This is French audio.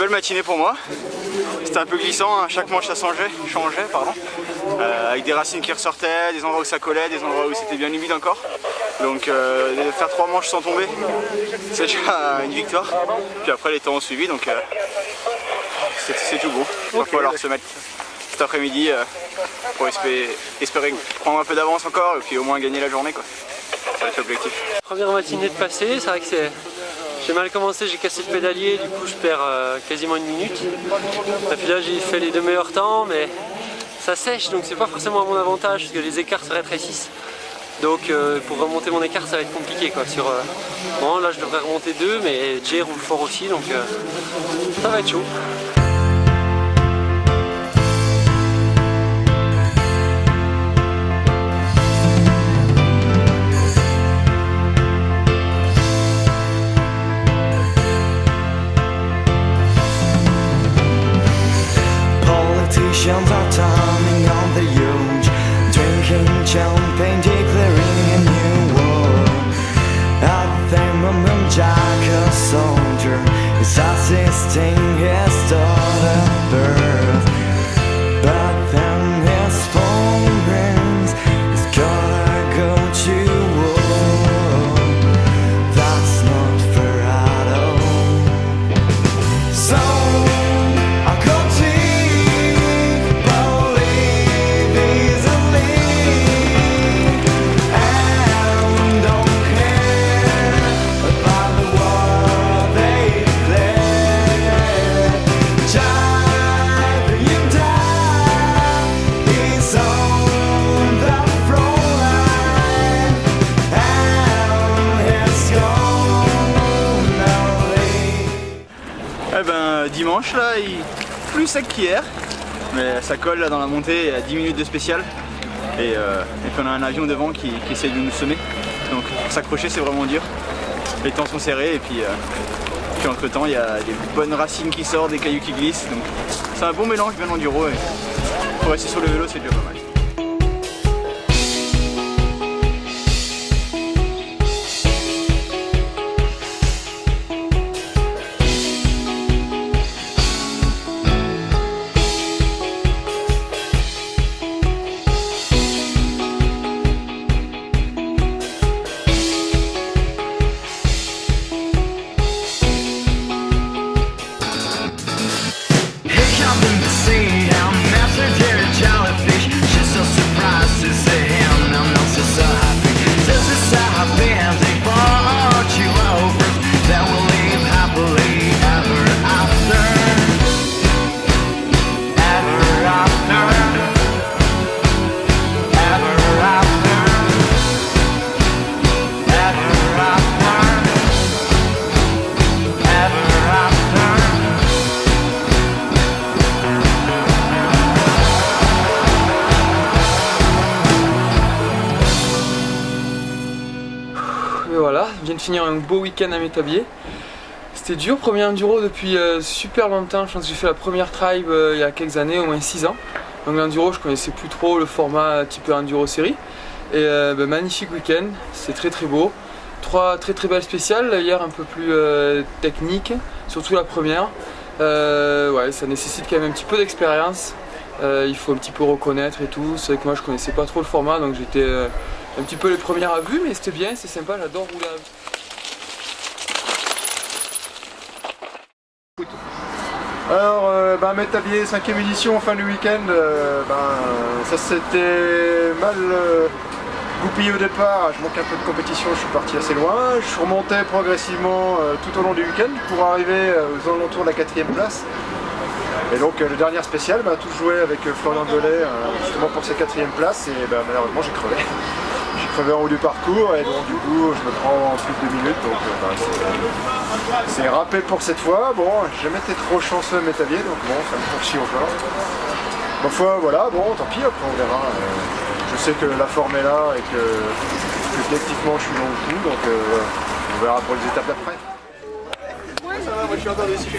belle matinée pour moi. C'était un peu glissant, hein. Chaque manche ça changeait, avec des racines qui ressortaient, des endroits où ça collait, des endroits où c'était bien humide encore. Donc faire 3 manches sans tomber, c'est déjà une victoire. Puis après les temps ont suivi, donc c'est tout bon. Il va falloir se mettre cet après-midi pour espérer prendre un peu d'avance encore et puis au moins gagner la journée, quoi. Ça va être l'objectif. Première matinée de passé, c'est vrai que j'ai mal commencé, j'ai cassé le pédalier, du coup je perds quasiment une minute. Et puis là j'ai fait les 2 meilleurs temps, mais ça sèche, donc c'est pas forcément à mon avantage parce que les écarts se rétrécissent. Donc pour remonter mon écart ça va être compliqué, quoi. Bon, là je devrais remonter 2, mais Jay roule fort aussi, donc ça va être chaud. Politicians are turning on the huge, drinking champagne, declaring a new war. At the moment, Jack, a soldier, is assisting his daughter's birth. But then his phone rings, he's gotta go to war. That's not fair at all. So I go to dimanche là, il est plus sec qu'hier, mais ça colle là dans la montée, il y a 10 minutes de spécial et puis on a un avion devant qui essaie de nous semer, donc pour s'accrocher c'est vraiment dur, les temps sont serrés et puis entre temps il y a des bonnes racines qui sortent, des cailloux qui glissent, donc c'est un bon mélange bien enduro et pour rester sur le vélo c'est déjà pas mal. Voilà, je viens de finir un beau week-end à Métabier. C'était dur, premier enduro depuis super longtemps. Je pense que j'ai fait la première tribe il y a quelques années, au moins 6 ans. Donc l'enduro, je connaissais plus trop le format type enduro série. Et magnifique week-end, c'est très beau. 3 très belles spéciales, hier un peu plus technique, surtout la première. Ouais, ça nécessite quand même un petit peu d'expérience. Il faut un petit peu reconnaître et tout. C'est vrai que moi je connaissais pas trop le format, donc j'étais un petit peu les premières à vue, mais c'était bien, c'est sympa, j'adore rouler à vue. Alors, Métabier 5e édition, fin du week-end, ça s'était mal goupillé au départ, je manquais un peu de compétition, je suis parti assez loin, je remontais progressivement tout au long du week-end pour arriver aux alentours de la 4e place. Et donc le dernier spécial, tout joué avec Florian Delay justement pour cette 4e place et malheureusement j'ai crevé. J'ai crevé en haut du parcours et donc du coup je me prends plus de 2 minutes, donc c'est râpé pour cette fois. Bon, j'ai jamais été trop chanceux Métabier, donc bon, ça me poursuit encore. Ma foi, voilà, bon, tant pis, après on verra. Je sais que la forme est là et que techniquement je suis dans le coup, donc on verra pour les étapes d'après. Ça va, moi je suis encore déçu.